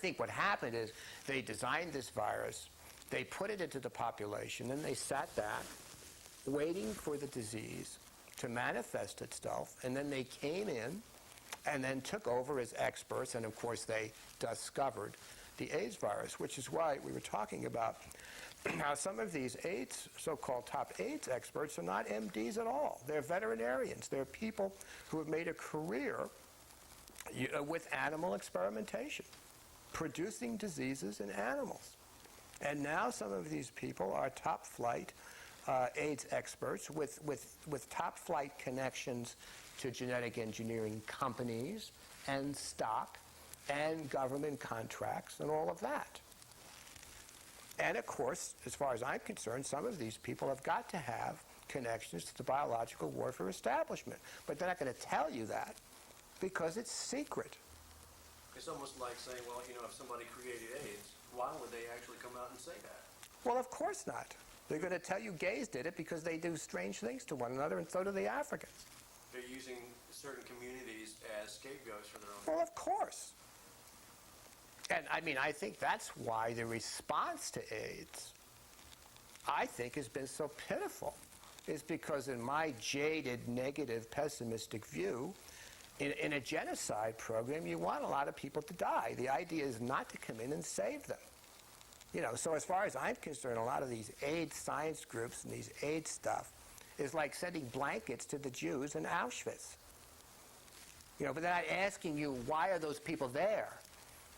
think what happened is they designed this virus, they put it into the population, and they sat back waiting for the disease to manifest itself, and then they came in and then took over as experts, and of course they discovered the AIDS virus, which is why we were talking about how some of these AIDS, so-called top AIDS experts, are not MDs at all. They're veterinarians. They're people who have made a career with animal experimentation, producing diseases in animals. And now some of these people are top-flight AIDS experts with top-flight connections to genetic engineering companies and stock and government contracts and all of that. And of course, as far as I'm concerned, some of these people have got to have connections to the biological warfare establishment. But they're not going to tell you that because it's secret. It's almost like saying, well, you know, if somebody created AIDS, why would they actually come out and say that? Well, of course not. They're going to tell you gays did it because they do strange things to one another, and so do the Africans. They're using certain communities as scapegoats for their own. Well, of course. And I mean, I think that's why the response to AIDS, I think, has been so pitiful, is because in my jaded, negative, pessimistic view, in a genocide program, you want a lot of people to die. The idea is not to come in and save them. You know, so as far as I'm concerned, a lot of these AIDS science groups and these AIDS stuff is like sending blankets to the Jews in Auschwitz. You know, but they're not asking you, why are those people there?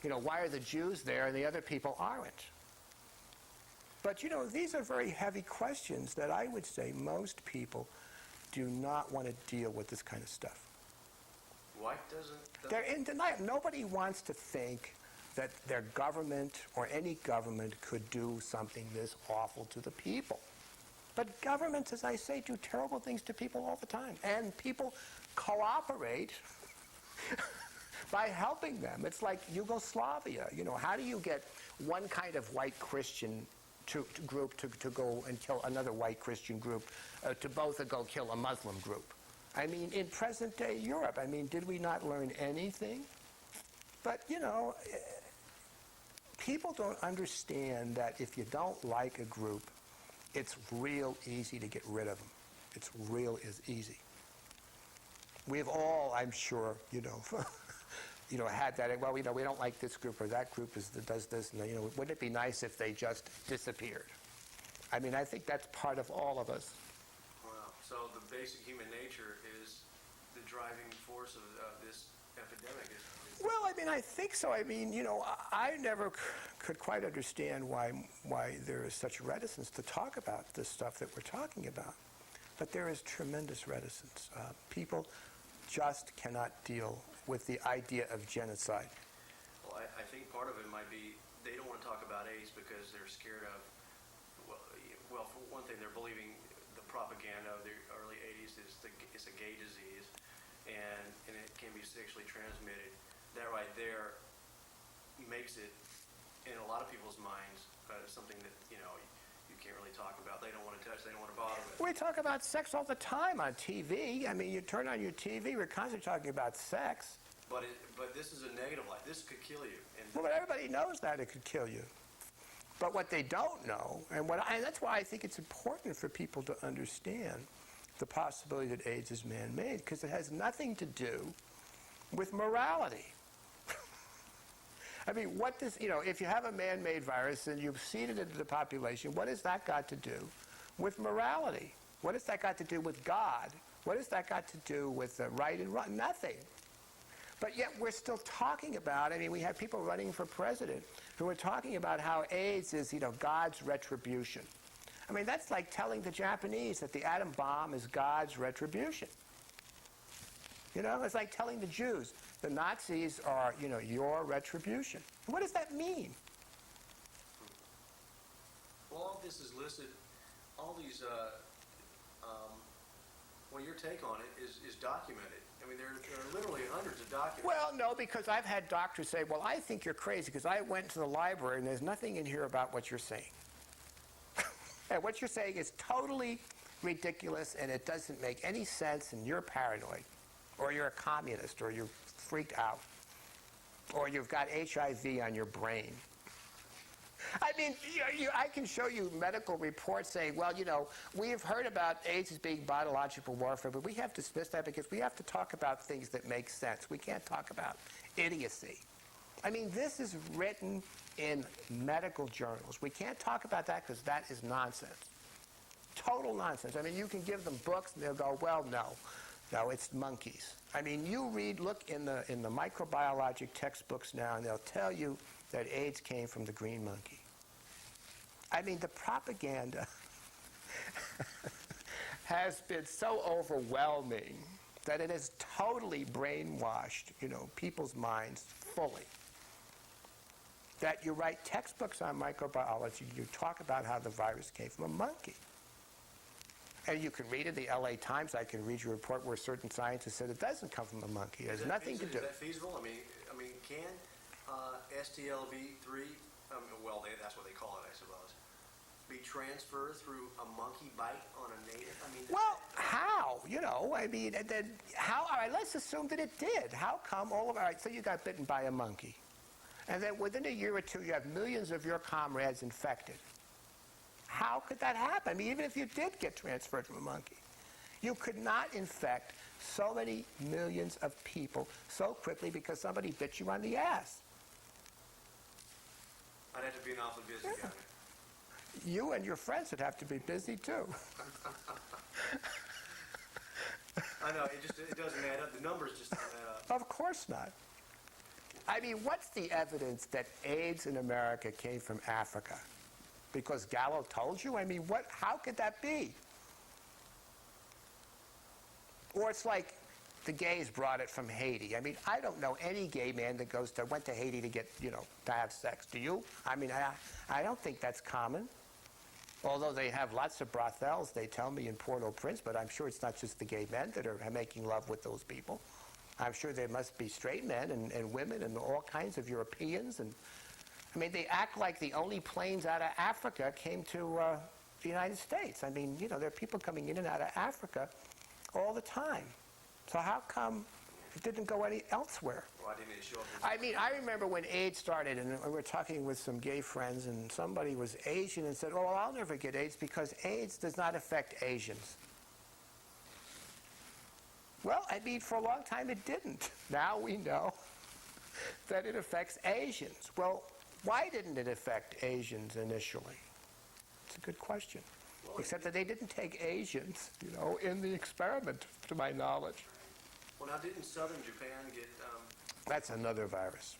You know, why are the Jews there and the other people aren't? But, you know, these are very heavy questions that I would say most people do not want to deal with this kind of stuff. Why doesn't... They're in denial. Nobody wants to think that their government or any government could do something this awful to the people. But governments, as I say, do terrible things to people all the time. And people cooperate by helping them. It's like Yugoslavia. You know, how do you get one kind of white Christian group to go and kill another white Christian group, to both go kill a Muslim group? I mean, in present-day Europe, I mean, did we not learn anything? But, you know, people don't understand that if you don't like a group, it's real easy to get rid of them. It's real as easy. We've all, I'm sure, you know, had that. Well, you know, we don't like this group or that group does this, and you know, wouldn't it be nice if they just disappeared? I mean, I think that's part of all of us. Wow. So the basic human nature is the driving force of this epidemic. Well, I mean, I think so. I mean, you know, I never could quite understand why there is such reticence to talk about this stuff that we're talking about. But there is tremendous reticence. People just cannot deal with the idea of genocide. Well, I think part of it might be they don't want to talk about AIDS because they're scared of, well, for one thing, they're believing the propaganda of the early 80s is a gay disease, and it can be sexually transmitted. That right there makes it, in a lot of people's minds, something that, you know, you can't really talk about. They don't want to touch, they don't want to bother with. We talk about sex all the time on TV. I mean, you turn on your TV, we're constantly talking about sex. But this is a negative light. This could kill you. Well, but everybody knows that it could kill you. But what they don't know, and that's why I think it's important for people to understand the possibility that AIDS is man-made, because it has nothing to do with morality. I mean, what does, you know, if you have a man-made virus and you've seeded it into the population, what has that got to do with morality? What has that got to do with God? What has that got to do with right and wrong? Nothing. But yet we're still talking about, I mean, we have people running for president who are talking about how AIDS is, you know, God's retribution. I mean, that's like telling the Japanese that the atom bomb is God's retribution. You know, it's like telling the Jews the Nazis are, you know, your retribution. What does that mean? Well, all this is listed, all these, well, your take on it is documented. I mean, there are literally hundreds of documents. Well, no, because I've had doctors say, well, I think you're crazy because I went to the library and there's nothing in here about what you're saying. And what you're saying is totally ridiculous and it doesn't make any sense and you're paranoid or you're a communist or you're freaked out. or you've got HIV on your brain. I mean, I can show you medical reports saying, well, we have heard about AIDS as being biological warfare, but we have dismissed that because we have to talk about things that make sense. We can't talk about idiocy. I mean, this is written in medical journals. We can't talk about that because that is nonsense. Total nonsense. I mean, you can give them books and they'll go, well, no, it's monkeys. I mean, look in the microbiologic textbooks now, and they'll tell you that AIDS came from the green monkey. I mean, the propaganda has been so overwhelming that it has totally brainwashed, people's minds fully. That you write textbooks on microbiology, you talk about how the virus came from a monkey. And you can read in the LA Times, I can read your report where certain scientists said it doesn't come from a monkey. It has nothing to do. Is that feasible? I mean, can STLV3, that's what they call it, I suppose, be transferred through a monkey bite on a native? I mean, well, how? And then how? All right, let's assume that it did. How come all right, so you got bitten by a monkey. And then within a year or two, you have millions of your comrades infected. How could that happen? I mean, even if you did get transferred from a monkey, you could not infect so many millions of people so quickly because somebody bit you on the ass. I'd have to be an awfully busy guy. You and your friends would have to be busy too. I know, it doesn't add up. The numbers just don't add up. Of course not. I mean, what's the evidence that AIDS in America came from Africa? Because Gallo told you? I mean, how could that be? Or it's like the gays brought it from Haiti. I mean, I don't know any gay man that went to Haiti to get, to have sex. Do you? I mean, I don't think that's common. Although they have lots of brothels, they tell me, in Port-au-Prince, but I'm sure it's not just the gay men that are making love with those people. I'm sure there must be straight men and women and all kinds of Europeans. And I mean, they act like the only planes out of Africa came to the United States. I mean, there are people coming in and out of Africa all the time. So how come it didn't go any elsewhere? Why didn't it show up? I mean, I remember when AIDS started, and we were talking with some gay friends, and somebody was Asian and said, oh, well, I'll never get AIDS because AIDS does not affect Asians. Well, I mean, for a long time it didn't. Now we know that it affects Asians. Well, why didn't it affect Asians initially? It's a good question. Well, except that they didn't take Asians, in the experiment, to my knowledge. Well, now, didn't southern Japan get... That's another virus.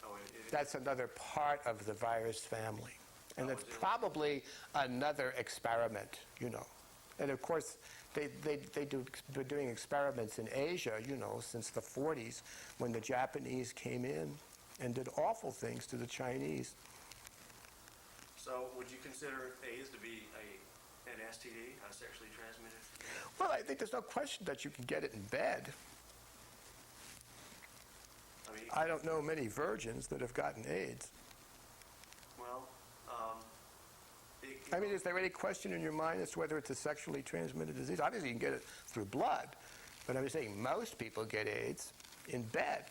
Oh, that's another part of the virus family. And it's probably another experiment, And, of course, they've been doing experiments in Asia, since the 40s, when the Japanese came in and did awful things to the Chinese. So would you consider AIDS to be an STD, a sexually transmitted? Well, I think there's no question that you can get it in bed. I don't know many virgins that have gotten AIDS. Well, I mean, is there any question in your mind as to whether it's a sexually transmitted disease? Obviously, you can get it through blood, but I'm saying most people get AIDS in bed.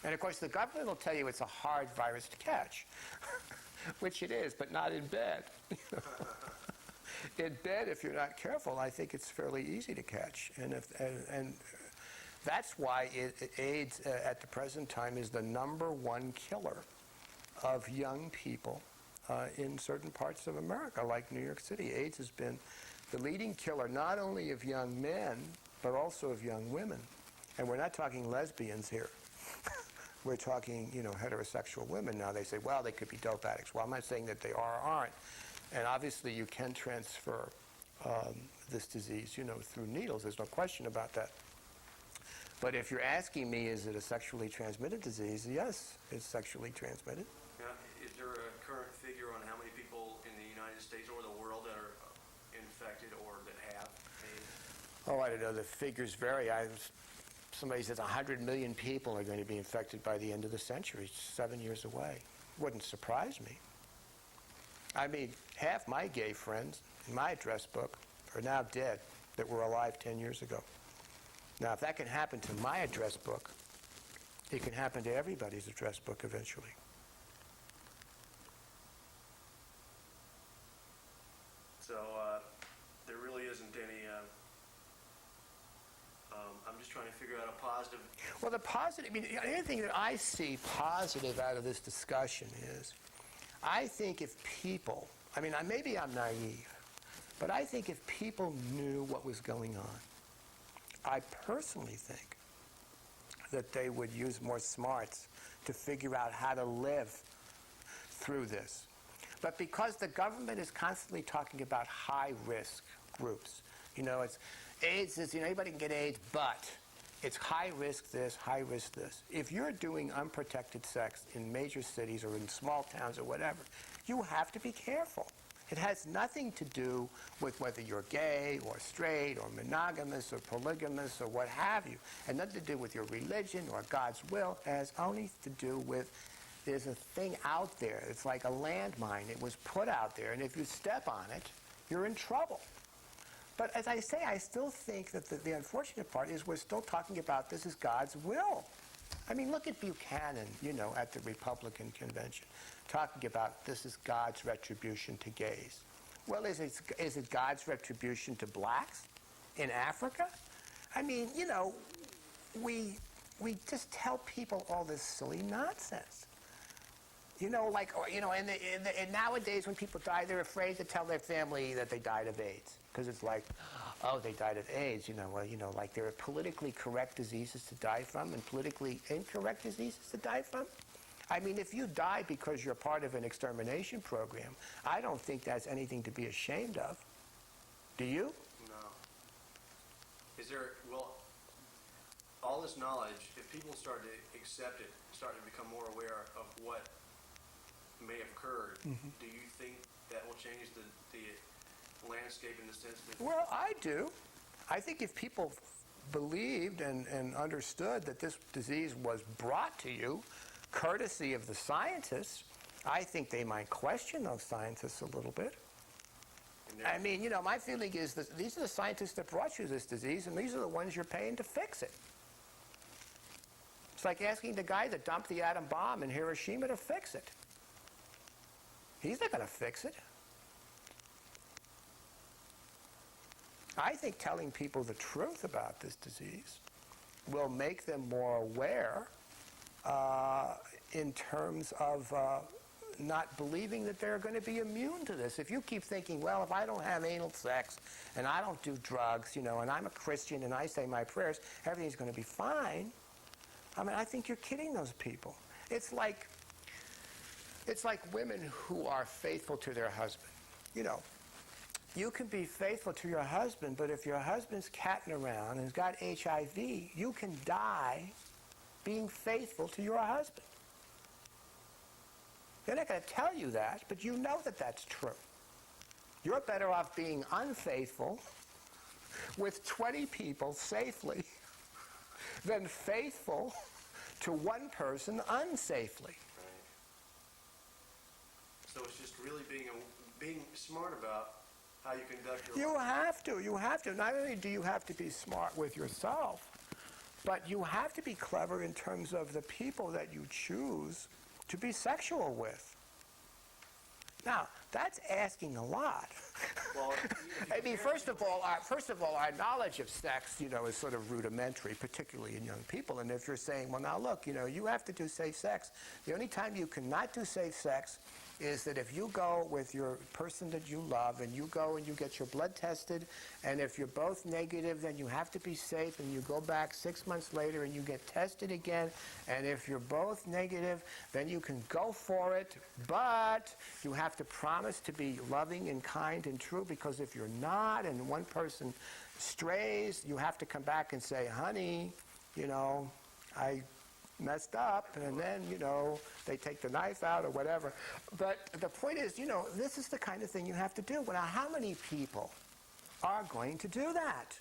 And, of course, the government will tell you it's a hard virus to catch, which it is, but not in bed. In bed, if you're not careful, I think it's fairly easy to catch. And that's why AIDS at the present time is the #1 killer of young people in certain parts of America, like New York City. AIDS has been the leading killer not only of young men, but also of young women. And we're not talking lesbians here. We're talking, heterosexual women. Now they say, well, they could be dope addicts. Well, I'm not saying that they are or aren't. And obviously you can transfer this disease, through needles. There's no question about that. But if you're asking me, is it a sexually transmitted disease? Yes, it's sexually transmitted. Now, is there a current figure on how many people in the United States or the world that are infected or that have AIDS? Oh, I don't know. The figures vary. Somebody says 100 million people are going to be infected by the end of the century. It's 7 years away. Wouldn't surprise me. I mean, half my gay friends in my address book are now dead that were alive 10 years ago. Now, if that can happen to my address book It can happen to everybody's address book eventually. So there really isn't any, I'm just trying to figure out a positive. Well, the positive, I mean, the only thing that I see positive out of this discussion is, I think if people, I mean, maybe I'm naive, but I think if people knew what was going on, I personally think that they would use more smarts to figure out how to live through this. But because the government is constantly talking about high-risk groups, you know, it's AIDS is, you know, anybody can get AIDS, but it's high-risk this, high-risk this. If you're doing unprotected sex in major cities or in small towns or whatever, you have to be careful. It has nothing to do with whether you're gay or straight or monogamous or polygamous or what have you. And nothing to do with your religion or God's will. It has only to do with there's a thing out there. It's like a landmine. It was put out there, and if you step on it, you're in trouble. But as I say, I still think that the unfortunate part is we're still talking about this as God's will. I mean, look at Buchanan, you know, at the Republican convention, talking about this is God's retribution to gays. Well, is it God's retribution to blacks in Africa? I mean, you know, we just tell people all this silly nonsense. You know, like, you know, and nowadays when people die, they're afraid to tell their family that they died of AIDS. Because it's like, oh, they died of AIDS, you know, well, you know, like there are politically correct diseases to die from and politically incorrect diseases to die from. I mean, if you die because you're part of an extermination program, I don't think that's anything to be ashamed of. Do you? No. Is there, well, all this knowledge, if people start to accept it, start to become more aware of what may have occurred, do you think that will change the landscape in the sense that... Well, I do. I think if people believed and understood that this disease was brought to you courtesy of the scientists, I think they might question those scientists a little bit. I mean, you know, my feeling is that these are the scientists that brought you this disease, and these are the ones you're paying to fix it. It's like asking the guy that dumped the atom bomb in Hiroshima to fix it. He's not going to fix it. I think telling people the truth about this disease will make them more aware in terms of not believing that they're going to be immune to this. If you keep thinking, well, if I don't have anal sex and I don't do drugs, you know, and I'm a Christian and I say my prayers, everything's going to be fine. I mean, I think you're kidding those people. It's like women who are faithful to their husband. You know, you can be faithful to your husband, but if your husband's catting around and has got HIV, you can die being faithful to your husband. They're not going to tell you that, but you know that that's true. You're better off being unfaithful with 20 people safely than faithful to one person unsafely. So it's just really being smart about how you conduct your life. You have to. Not only do you have to be smart with yourself, but you have to be clever in terms of the people that you choose to be sexual with. Now, that's asking a lot. Well, I mean, first of all, our knowledge of sex, you know, is sort of rudimentary, particularly in young people. And if you're saying, well, now look, you know, you have to do safe sex. The only time you cannot do safe sex is that if you go with your person that you love and you go and you get your blood tested, and if you're both negative, then you have to be safe, and you go back 6 months later and you get tested again, and if you're both negative, then you can go for it, but you have to promise to be loving and kind and true, because if you're not and one person strays, you have to come back and say, honey, you know, I messed up, and then, you know, they take the knife out or whatever. But the point is, you know, this is the kind of thing you have to do. Now, how many people are going to do that?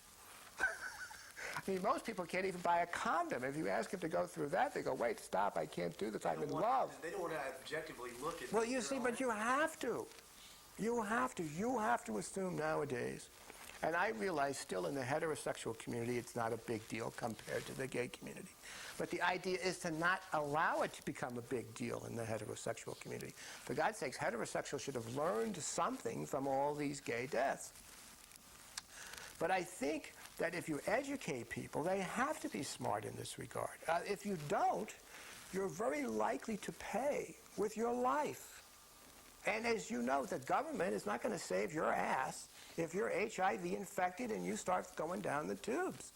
I mean, most people can't even buy a condom. If you ask them to go through that, they go, wait, stop, I can't do this, I'm in love. They don't want to objectively look at Well, you see, but you have to. You have to assume nowadays And I realize still in the heterosexual community, it's not a big deal compared to the gay community. But the idea is to not allow it to become a big deal in the heterosexual community. For God's sakes, heterosexuals should have learned something from all these gay deaths. But I think that if you educate people, they have to be smart in this regard. If you don't, you're very likely to pay with your life. And as you know, the government is not going to save your ass if you're HIV infected and you start going down the tubes.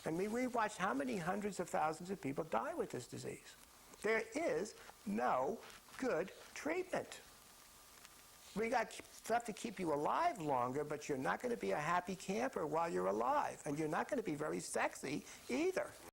And we watched how many hundreds of thousands of people die with this disease. There is no good treatment. We got stuff to keep you alive longer, but you're not going to be a happy camper while you're alive. And you're not going to be very sexy either.